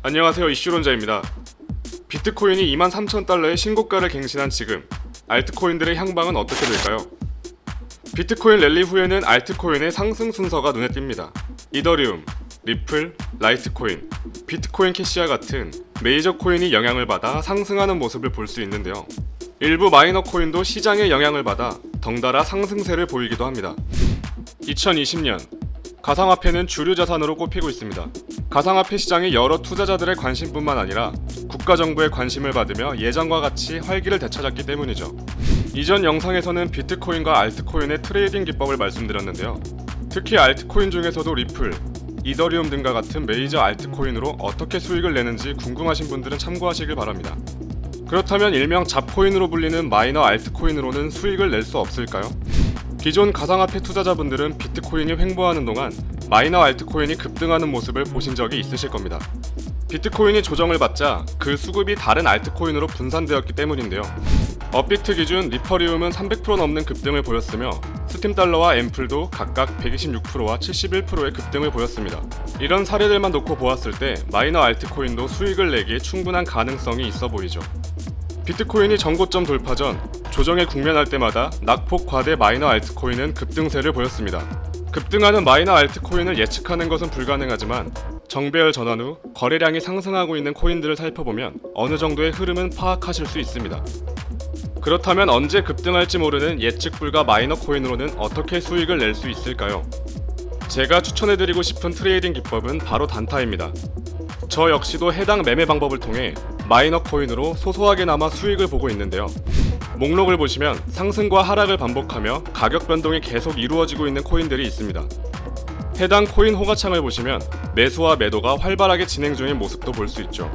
안녕하세요, 이슈론자입니다. 비트코인이 23,000달러의 신고가를 갱신한 지금 알트코인들의 향방은 어떻게 될까요? 비트코인 랠리 후에는 알트코인의 상승 순서가 눈에 띕니다. 이더리움, 리플, 라이트코인, 비트코인 캐시와 같은 메이저 코인이 영향을 받아 상승하는 모습을 볼 수 있는데요. 일부 마이너 코인도 시장의 영향을 받아 덩달아 상승세를 보이기도 합니다. 2020년 가상화폐는 주류 자산으로 꼽히고 있습니다. 가상화폐 시장이 여러 투자자들의 관심뿐만 아니라 국가정부의 관심을 받으며 예전과 같이 활기를 되찾았기 때문이죠. 이전 영상에서는 비트코인과 알트코인의 트레이딩 기법을 말씀드렸는데요. 특히 알트코인 중에서도 리플, 이더리움 등과 같은 메이저 알트코인으로 어떻게 수익을 내는지 궁금하신 분들은 참고하시길 바랍니다. 그렇다면 일명 잡코인으로 불리는 마이너 알트코인으로는 수익을 낼 수 없을까요? 기존 가상화폐 투자자분들은 비트코인이 횡보하는 동안 마이너 알트코인이 급등하는 모습을 보신 적이 있으실 겁니다. 비트코인이 조정을 받자 그 수급이 다른 알트코인으로 분산되었기 때문인데요. 업비트 기준 리퍼리움은 300% 넘는 급등을 보였으며 스팀달러와 앰플도 각각 126%와 71%의 급등을 보였습니다. 이런 사례들만 놓고 보았을 때 마이너 알트코인도 수익을 내기에 충분한 가능성이 있어 보이죠. 비트코인이 전고점 돌파 전 조정에 국면할 때마다 낙폭 과대 마이너 알트코인은 급등세를 보였습니다. 급등하는 마이너 알트코인을 예측하는 것은 불가능하지만 정배열 전환 후 거래량이 상승하고 있는 코인들을 살펴보면 어느 정도의 흐름은 파악하실 수 있습니다. 그렇다면 언제 급등할지 모르는 예측 불가 마이너 코인으로는 어떻게 수익을 낼 수 있을까요? 제가 추천해드리고 싶은 트레이딩 기법은 바로 단타입니다. 저 역시도 해당 매매 방법을 통해 마이너 코인으로 소소하게나마 수익을 보고 있는데요. 목록을 보시면 상승과 하락을 반복하며 가격 변동이 계속 이루어지고 있는 코인들이 있습니다. 해당 코인 호가창을 보시면 매수와 매도가 활발하게 진행 중인 모습도 볼 수 있죠.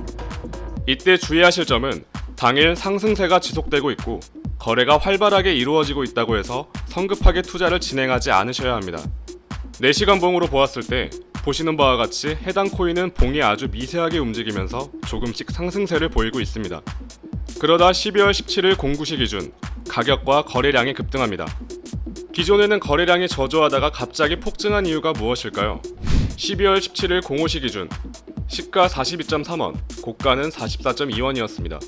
이때 주의하실 점은 당일 상승세가 지속되고 있고 거래가 활발하게 이루어지고 있다고 해서 성급하게 투자를 진행하지 않으셔야 합니다. 4시간 봉으로 보았을 때 보시는 바와 같이 해당 코인은 봉이 아주 미세하게 움직이면서 조금씩 상승세를 보이고 있습니다. 그러다 12월 17일 09시 기준 가격과 거래량이 급등합니다. 기존에는 거래량이 저조하다가 갑자기 폭증한 이유가 무엇일까요? 12월 17일 05시 기준 시가 42.3원, 고가는 44.2원이었습니다.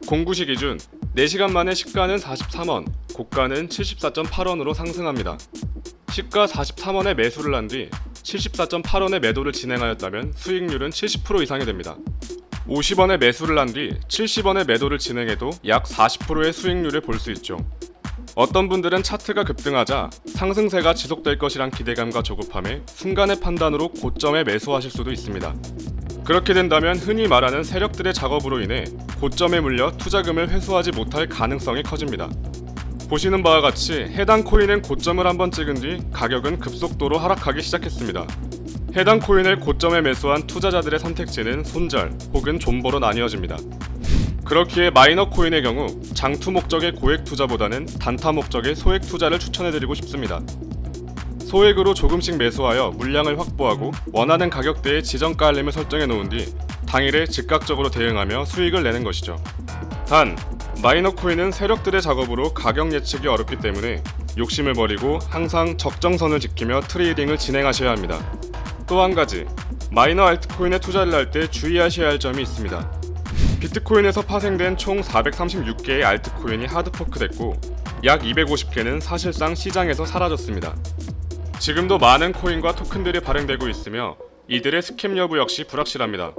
09시 기준 4시간 만에 시가는 43원, 고가는 74.8원으로 상승합니다. 시가 43원에 매수를 한 뒤 74.8원에 매도를 진행하였다면 수익률은 70% 이상이 됩니다. 50원에 매수를 한 뒤 70원에 매도를 진행해도 약 40%의 수익률을 볼 수 있죠. 어떤 분들은 차트가 급등하자 상승세가 지속될 것이란 기대감과 조급함에 순간의 판단으로 고점에 매수하실 수도 있습니다. 그렇게 된다면 흔히 말하는 세력들의 작업으로 인해 고점에 물려 투자금을 회수하지 못할 가능성이 커집니다. 보시는 바와 같이 해당 코인은 고점을 한번 찍은 뒤 가격은 급속도로 하락하기 시작했습니다. 해당 코인을 고점에 매수한 투자자들의 선택지는 손절 혹은 존버로 나뉘어집니다. 그렇기에 마이너 코인의 경우 장투 목적의 고액 투자보다는 단타 목적의 소액 투자를 추천해드리고 싶습니다. 소액으로 조금씩 매수하여 물량을 확보하고 원하는 가격대의 지정가 알림을 설정해 놓은 뒤 당일에 즉각적으로 대응하며 수익을 내는 것이죠. 단, 마이너 코인은 세력들의 작업으로 가격 예측이 어렵기 때문에 욕심을 버리고 항상 적정선을 지키며 트레이딩을 진행하셔야 합니다. 또 한 가지, 마이너 알트코인에 투자를 할 때 주의하셔야 할 점이 있습니다. 비트코인에서 파생된 총 436개의 알트코인이 하드포크됐고 약 250개는 사실상 시장에서 사라졌습니다. 지금도 많은 코인과 토큰들이 발행되고 있으며 이들의 스캠 여부 역시 불확실합니다.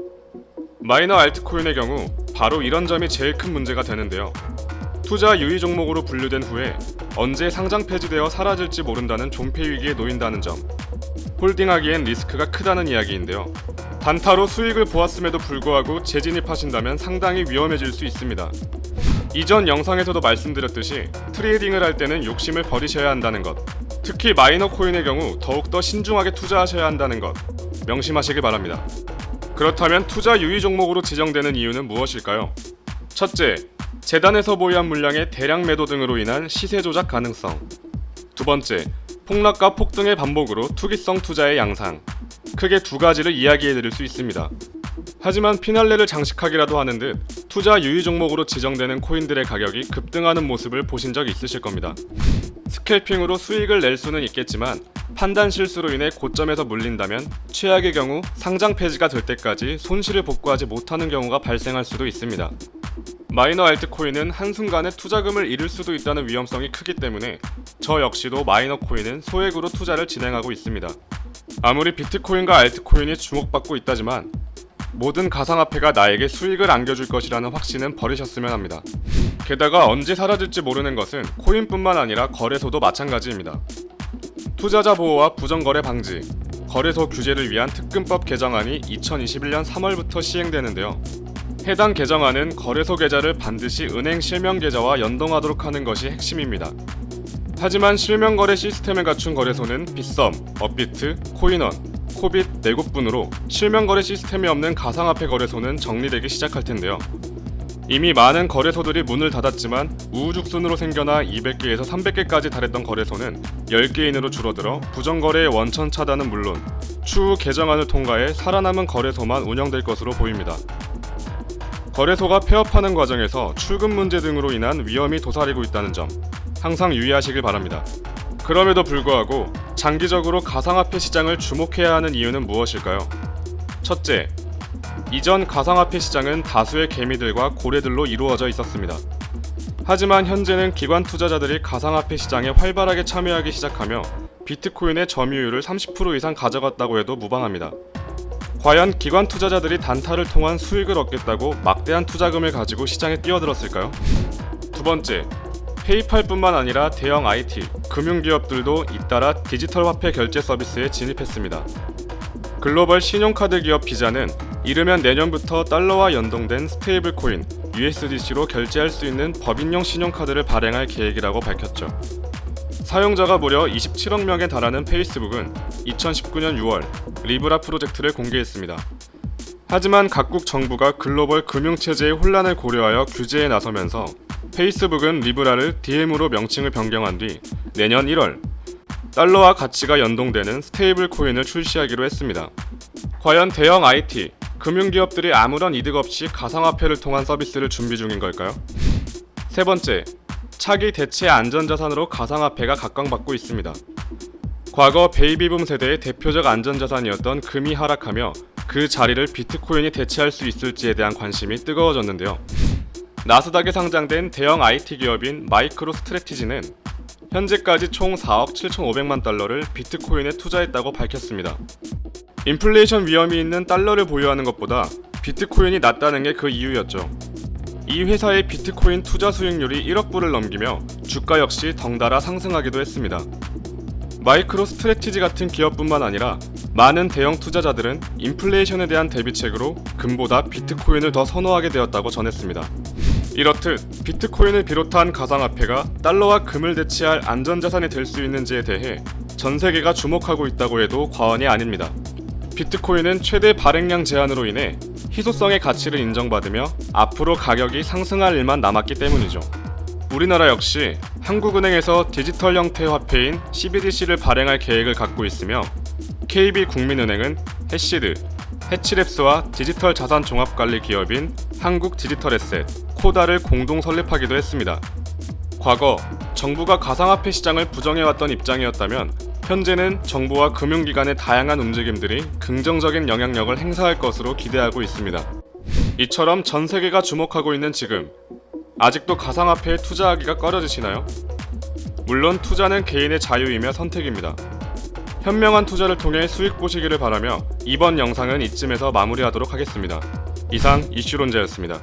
마이너 알트코인의 경우 바로 이런 점이 제일 큰 문제가 되는데요. 투자 유의 종목으로 분류된 후에 언제 상장 폐지되어 사라질지 모른다는 존폐 위기에 놓인다는 점, 홀딩하기엔 리스크가 크다는 이야기인데요. 단타로 수익을 보았음에도 불구하고 재진입하신다면 상당히 위험해질 수 있습니다. 이전 영상에서도 말씀드렸듯이 트레이딩을 할 때는 욕심을 버리셔야 한다는 것, 특히 마이너 코인의 경우 더욱더 신중하게 투자하셔야 한다는 것 명심하시길 바랍니다. 그렇다면 투자 유의 종목으로 지정되는 이유는 무엇일까요? 첫째, 재단에서 보유한 물량의 대량 매도 등으로 인한 시세 조작 가능성. 두 번째, 폭락과 폭등의 반복으로 투기성 투자의 양상. 크게 두 가지를 이야기해 드릴 수 있습니다. 하지만 피날레를 장식하기라도 하는 듯 투자 유의 종목으로 지정되는 코인들의 가격이 급등하는 모습을 보신 적 있으실 겁니다. 스캘핑으로 수익을 낼 수는 있겠지만 판단 실수로 인해 고점에서 물린다면 최악의 경우 상장 폐지가 될 때까지 손실을 복구하지 못하는 경우가 발생할 수도 있습니다. 마이너 알트코인은 한순간에 투자금을 잃을 수도 있다는 위험성이 크기 때문에 저 역시도 마이너 코인은 소액으로 투자를 진행하고 있습니다. 아무리 비트코인과 알트코인이 주목받고 있다지만 모든 가상화폐가 나에게 수익을 안겨줄 것이라는 확신은 버리셨으면 합니다. 게다가 언제 사라질지 모르는 것은 코인뿐만 아니라 거래소도 마찬가지입니다. 투자자 보호와 부정거래 방지, 거래소 규제를 위한 특근법 개정안이 2021년 3월부터 시행되는데요. 해당 개정안은 거래소 계좌를 반드시 은행 실명 계좌와 연동하도록 하는 것이 핵심입니다. 하지만 실명 거래 시스템을 갖춘 거래소는 빗썸, 업비트, 코인원, 코빗 4곳뿐으로 실명 거래 시스템이 없는 가상화폐 거래소는 정리되기 시작할 텐데요. 이미 많은 거래소들이 문을 닫았지만 우후죽순으로 생겨나 200개에서 300개까지 달했던 거래소는 10개인으로 줄어들어 부정거래의 원천 차단은 물론 추후 개정안을 통과해 살아남은 거래소만 운영될 것으로 보입니다. 거래소가 폐업하는 과정에서 출금 문제 등으로 인한 위험이 도사리고 있다는 점 항상 유의하시길 바랍니다. 그럼에도 불구하고 장기적으로 가상화폐 시장을 주목해야 하는 이유는 무엇일까요? 첫째, 이전 가상화폐 시장은 다수의 개미들과 고래들로 이루어져 있었습니다. 하지만 현재는 기관 투자자들이 가상화폐 시장에 활발하게 참여하기 시작하며 비트코인의 점유율을 30% 이상 가져갔다고 해도 무방합니다. 과연 기관 투자자들이 단타를 통한 수익을 얻겠다고 막대한 투자금을 가지고 시장에 뛰어들었을까요? 두 번째, 페이팔뿐만 아니라 대형 IT, 금융기업들도 잇따라 디지털 화폐 결제 서비스에 진입했습니다. 글로벌 신용카드 기업 비자는 이르면 내년부터 달러와 연동된 스테이블 코인 USDC로 결제할 수 있는 법인용 신용카드를 발행할 계획이라고 밝혔죠. 사용자가 무려 27억 명에 달하는 페이스북은 2019년 6월 리브라 프로젝트를 공개했습니다. 하지만 각국 정부가 글로벌 금융체제의 혼란을 고려하여 규제에 나서면서 페이스북은 리브라를 DM으로 명칭을 변경한 뒤 내년 1월 달러와 가치가 연동되는 스테이블 코인을 출시하기로 했습니다. 과연 대형 IT, 금융기업들이 아무런 이득 없이 가상화폐를 통한 서비스를 준비 중인 걸까요? 세 번째, 차기 대체 안전자산으로 가상화폐가 각광받고 있습니다. 과거 베이비붐 세대의 대표적 안전자산이었던 금이 하락하며 그 자리를 비트코인이 대체할 수 있을지에 대한 관심이 뜨거워졌는데요. 나스닥에 상장된 대형 IT 기업인 마이크로 스트래티지는 현재까지 총 4억 7,500만 달러를 비트코인에 투자했다고 밝혔습니다. 인플레이션 위험이 있는 달러를 보유하는 것보다 비트코인이 낫다는 게 그 이유였죠. 이 회사의 비트코인 투자 수익률이 1억 불을 넘기며 주가 역시 덩달아 상승하기도 했습니다. 마이크로 스트래티지 같은 기업뿐만 아니라 많은 대형 투자자들은 인플레이션에 대한 대비책으로 금보다 비트코인을 더 선호하게 되었다고 전했습니다. 이렇듯 비트코인을 비롯한 가상화폐가 달러와 금을 대체할 안전자산이 될 수 있는지에 대해 전 세계가 주목하고 있다고 해도 과언이 아닙니다. 비트코인은 최대 발행량 제한으로 인해 희소성의 가치를 인정받으며 앞으로 가격이 상승할 일만 남았기 때문이죠. 우리나라 역시 한국은행에서 디지털 형태의 화폐인 CBDC를 발행할 계획을 갖고 있으며 KB국민은행은 해시드, 해치랩스와 디지털 자산 종합관리 기업인 한국디지털에셋, 코다를 공동 설립하기도 했습니다. 과거 정부가 가상화폐 시장을 부정해왔던 입장이었다면 현재는 정부와 금융기관의 다양한 움직임들이 긍정적인 영향력을 행사할 것으로 기대하고 있습니다. 이처럼 전 세계가 주목하고 있는 지금, 아직도 가상화폐에 투자하기가 꺼려지시나요? 물론 투자는 개인의 자유이며 선택입니다. 현명한 투자를 통해 수익 보시기를 바라며 이번 영상은 이쯤에서 마무리하도록 하겠습니다. 이상 이슈론자였습니다.